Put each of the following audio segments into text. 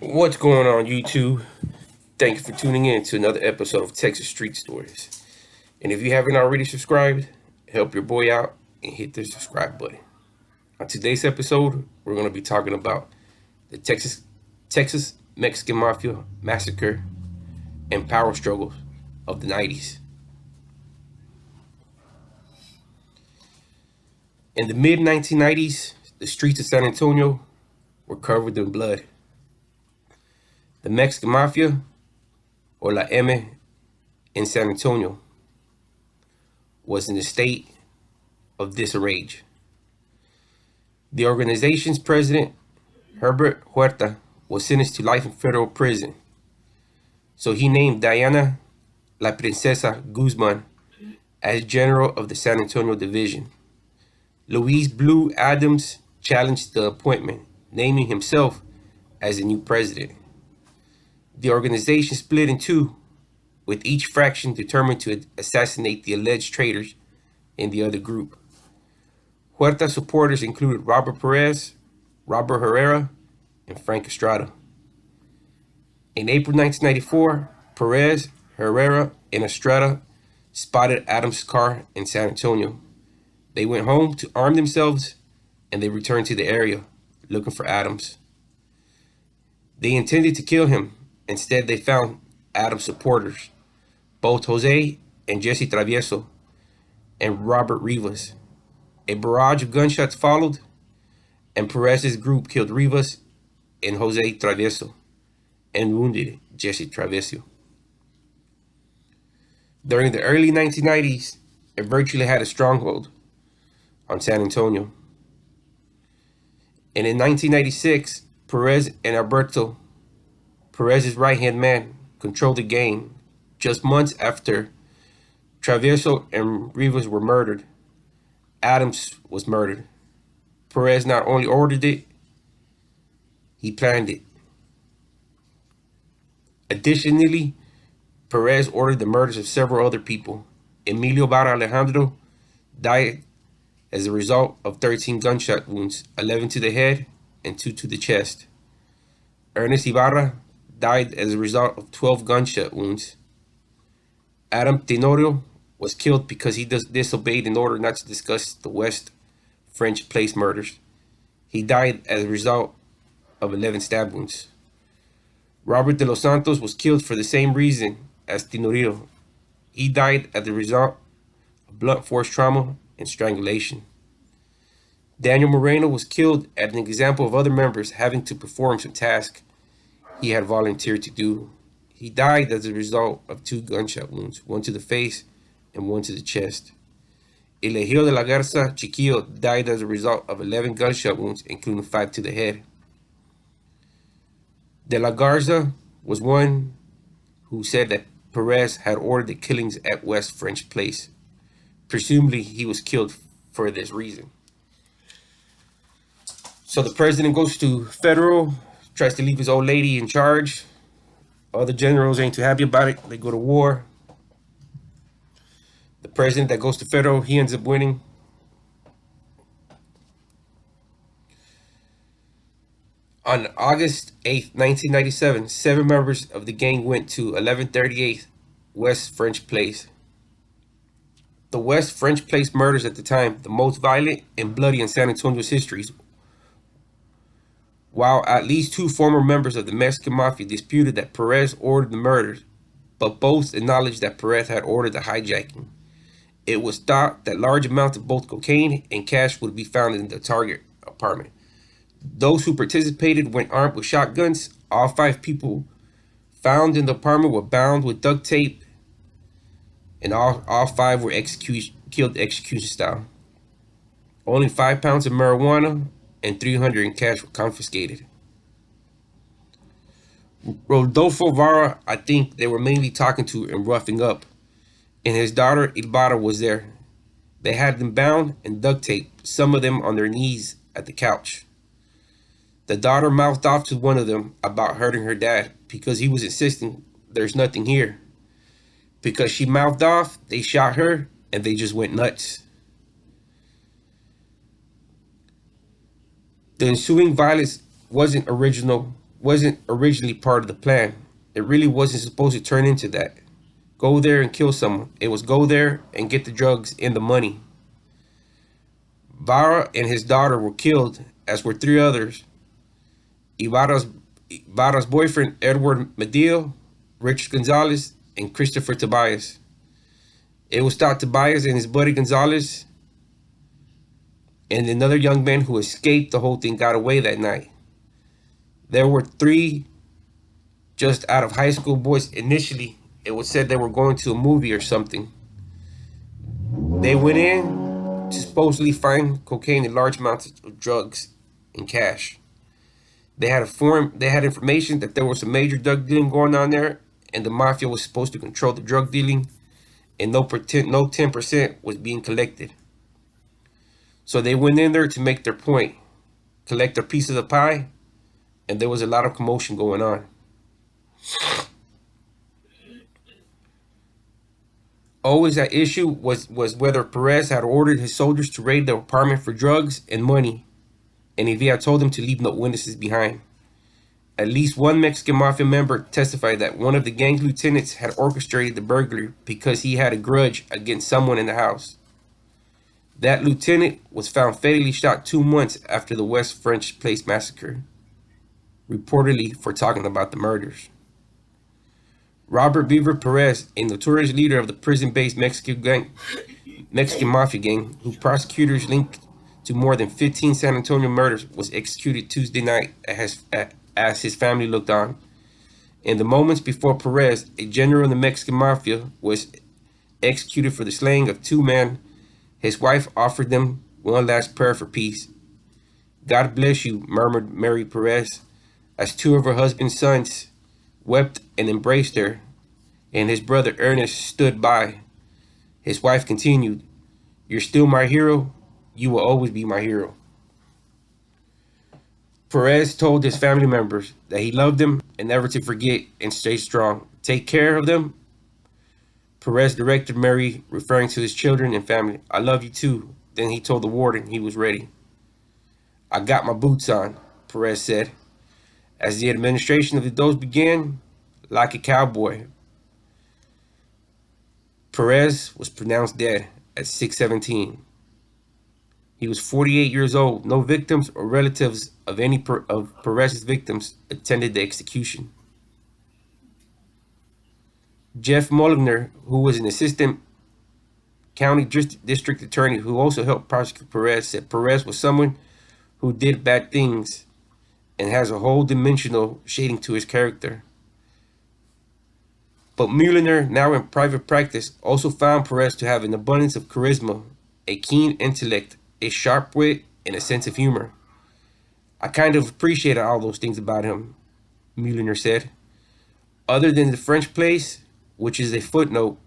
What's going on, YouTube? Thank you for tuning in to another episode of Texas Street Stories. And if you haven't already subscribed, help your boy out and hit the subscribe button. On today's episode, we're going to be talking about the Texas Mexican Mafia massacre and power struggles of the 90s. In the mid 1990s, the streets of San Antonio were covered in blood. The Mexican Mafia, or La M in San Antonio, was in a state of disarray. The organization's president, Herbert Huerta, was sentenced to life in federal prison. So he named Diana La Princesa Guzman as general of the San Antonio division. Luis Blue Adams challenged the appointment, naming himself as the new president. The organization split in two, with each faction determined to assassinate the alleged traitors in the other group. Huerta supporters included Robert Perez, Robert Herrera, and Frank Estrada. In April 1994, Perez, Herrera, and Estrada spotted Adams' car in San Antonio. They went home to arm themselves, and they returned to the area looking for Adams. They intended to kill him. Instead, they found Adams' supporters, both Jose and Jesse Travieso, and Robert Rivas. A barrage of gunshots followed, and Perez's group killed Rivas and Jose Travieso and wounded Jesse Travieso. During the early 1990s, it virtually had a stronghold on San Antonio. And in 1996, Perez and Alberto, Perez's right-hand man, controlled the gang just months after Travieso and Rivas were murdered. Adams was murdered. Perez not only ordered it, he planned it. Additionally, Perez ordered the murders of several other people. Emilio Barra Alejandro died as a result of 13 gunshot wounds, 11 to the head and 2 to the chest. Ernest Ibarra died as a result of 12 gunshot wounds. Adam Tenorio was killed because he disobeyed an order not to discuss the West French Place murders. He died as a result of 11 stab wounds. Robert de los Santos was killed for the same reason as Tenorio. He died as a result of blunt force trauma and strangulation. Daniel Moreno was killed as an example of other members having to perform some task he had volunteered to do. He died as a result of 2 gunshot wounds, 1 to the face and 1 to the chest. Elegio de la Garza Chiquillo died as a result of 11 gunshot wounds, including 5 to the head. De la Garza was one who said that Perez had ordered the killings at West French Place. Presumably, he was killed for this reason. So the president goes to federal, tries to leave his old lady in charge. All the generals ain't too happy about it. They go to war. The president that goes to federal, he ends up winning. On August 8th, 1997, 7 members of the gang went to 1138 West French Place. The West French Place murders at the time, the most violent and bloody in San Antonio's history. While at least 2 former members of the Mexican Mafia disputed that Perez ordered the murders, but both acknowledged that Perez had ordered the hijacking. It was thought that large amounts of both cocaine and cash would be found in the target apartment. Those who participated went armed with shotguns. All 5 people found in the apartment were bound with duct tape, and all 5 were killed execution style. Only 5 pounds of marijuana and 300 in cash were confiscated. Rodolfo Vara, I think they were mainly talking to and roughing up, and his daughter Ibarra was there. They had them bound and duct taped, some of them on their knees at the couch. The daughter mouthed off to one of them about hurting her dad because he was insisting there's nothing here. Because she mouthed off, they shot her and they just went nuts. The ensuing violence wasn't original wasn't originally part of the plan. It really wasn't supposed to turn into that. Go there and kill someone. It was go there and get the drugs and the money. Vara and his daughter were killed, as were three others. Ibarra's boyfriend, Edward Medill, Richard Gonzalez, and Christopher Tobias. It was thought Tobias and his buddy Gonzalez and another young man who escaped the whole thing got away that night. There were three just out of high school boys. Initially, it was said they were going to a movie or something. They went in to supposedly find cocaine and large amounts of drugs and cash. They had information that there was some major drug dealing going on there, and the mafia was supposed to control the drug dealing, and no 10% was being collected. So they went in there to make their point, collect their piece of the pie, and there was a lot of commotion going on. Always at issue was whether Perez had ordered his soldiers to raid the apartment for drugs and money, and if he had told them to leave no witnesses behind. At least one Mexican mafia member testified that one of the gang lieutenants had orchestrated the burglary because he had a grudge against someone in the house. That lieutenant was found fatally shot 2 months after the West French Place massacre, reportedly for talking about the murders. Robert Beaver Perez, a notorious leader of the prison-based Mexican mafia gang, who prosecutors linked to more than 15 San Antonio murders, was executed Tuesday night as his family looked on. In the moments before Perez, a general in the Mexican mafia, was executed for the slaying of two men, his wife offered them one last prayer for peace. God bless you, murmured Mary Perez, as two of her husband's sons wept and embraced her, and his brother Ernest stood by. His wife continued, "You're still my hero. You will always be my hero." Perez told his family members that he loved them and never to forget and stay strong. Take care of them. Perez directed Mary, referring to his children and family. "I love you too." Then he told the warden he was ready. "I got my boots on," Perez said. As the administration of the dose began, like a cowboy, Perez was pronounced dead at 6:17. He was 48 years old. No victims or relatives of any of Perez's victims attended the execution. Jeff Moliner, who was an assistant county district attorney who also helped prosecute Perez, said Perez was someone who did bad things and has a whole dimensional shading to his character. But Moliner, now in private practice, also found Perez to have an abundance of charisma, a keen intellect, a sharp wit, and a sense of humor. "I kind of appreciated all those things about him," Moliner said. "Other than the French place, which is a footnote,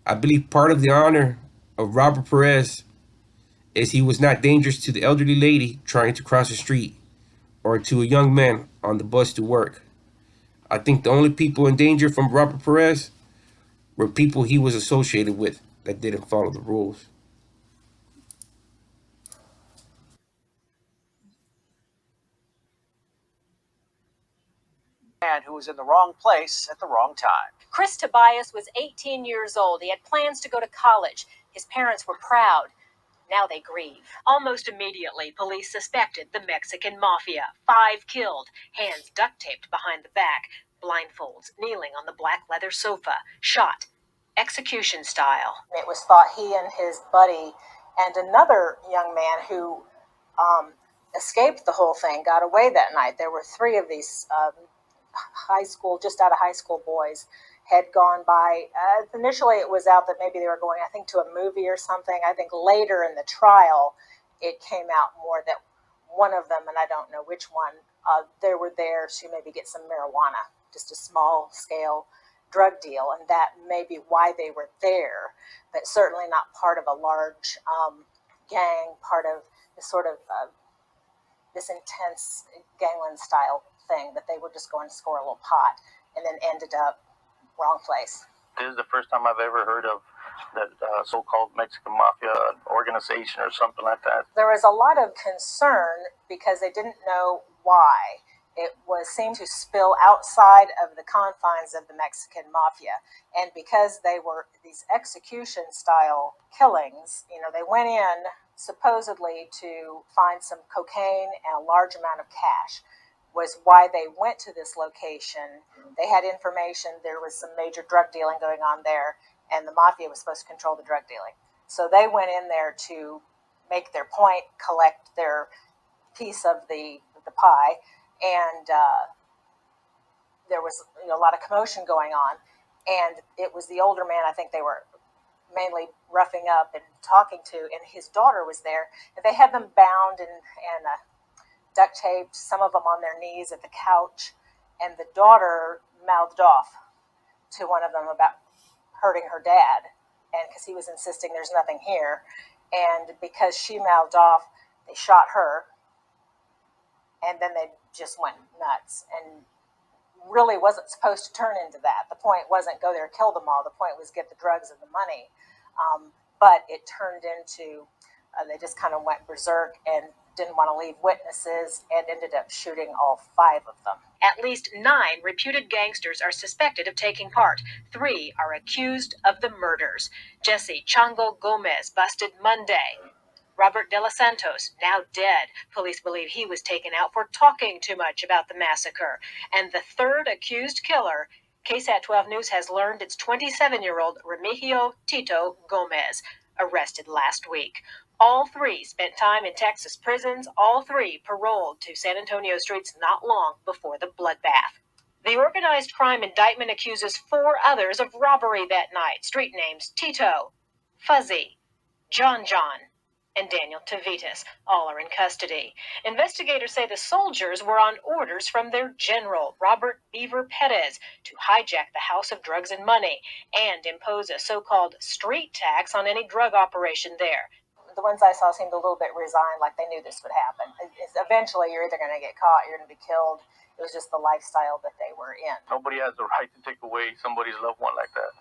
I believe part of the honor of Robert Perez is he was not dangerous to the elderly lady trying to cross the street or to a young man on the bus to work. I think the only people in danger from Robert Perez were people he was associated with that didn't follow the rules." Man who was in the wrong place at the wrong time. Chris Tobias was 18 years old. He had plans to go to college. His parents were proud. Now they grieve. Almost immediately, police suspected the Mexican Mafia. 5 killed, hands duct taped behind the back, blindfolds, kneeling on the black leather sofa, shot, execution style. It was thought he and his buddy and another young man who escaped the whole thing got away that night. There were 3 of these just out of high school boys had gone by. Initially, it was out that maybe they were going, I think, to a movie or something. I think later in the trial, it came out more that one of them, and I don't know which one, they were there to maybe get some marijuana, just a small scale drug deal, and that may be why they were there, but certainly not part of a large gang, part of this sort of this intense gangland style thing that they were just going to score a little pot and then ended up wrong place. This is the first time I've ever heard of that so-called Mexican Mafia organization or something like that. There was a lot of concern because they didn't know why. it seemed to spill outside of the confines of the Mexican mafia. And because they were these execution style killings, they went in supposedly to find some cocaine and a large amount of cash, was why they went to this location. They had information there was some major drug dealing going on there, and the mafia was supposed to control the drug dealing. So they went in there to make their point, collect their piece of the pie, and there was a lot of commotion going on. And it was the older man, I think they were mainly roughing up and talking to, and his daughter was there. And they had them bound and duct taped, some of them on their knees at the couch, and the daughter mouthed off to one of them about hurting her dad, and because he was insisting there's nothing here. And because she mouthed off, they shot her, and then they just went nuts. And really wasn't supposed to turn into that. The point wasn't go there, kill them all. The point was get the drugs and the money. But it turned into, they just kind of went berserk and didn't want to leave witnesses and ended up shooting all 5 of them. At least 9 reputed gangsters are suspected of taking part. 3 are accused of the murders. Jesse Chango Gomez busted Monday. Robert De Los Santos, now dead. Police believe he was taken out for talking too much about the massacre. And the 3rd accused killer, KSAT 12 News has learned it's 27-year-old Remigio Tito Gomez, arrested last week. All 3 spent time in Texas prisons, all 3 paroled to San Antonio streets not long before the bloodbath. The organized crime indictment accuses 4 others of robbery that night. Street names Tito, Fuzzy, John, and Daniel Tavitas. All are in custody. Investigators say the soldiers were on orders from their general, Robert Beaver Perez, to hijack the House of Drugs and Money and impose a so-called street tax on any drug operation there. The ones I saw seemed a little bit resigned, like they knew this would happen. Eventually, you're either going to get caught, you're going to be killed. It was just the lifestyle that they were in. Nobody has the right to take away somebody's loved one like that.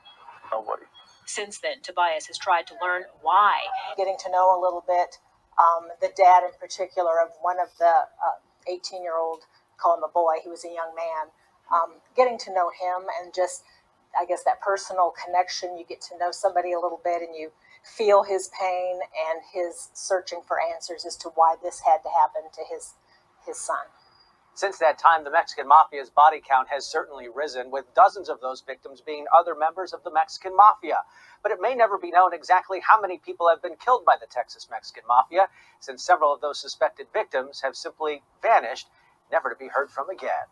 Nobody. Since then, Tobias has tried to learn why. Getting to know a little bit, the dad in particular of one of the 18-year-old, call him a boy, he was a young man, getting to know him and just, I guess, that personal connection. You get to know somebody a little bit and you feel his pain and his searching for answers as to why this had to happen to his son. Since that time, the Mexican Mafia's body count has certainly risen, with dozens of those victims being other members of the Mexican Mafia. But it may never be known exactly how many people have been killed by the Texas Mexican Mafia, since several of those suspected victims have simply vanished, never to be heard from again.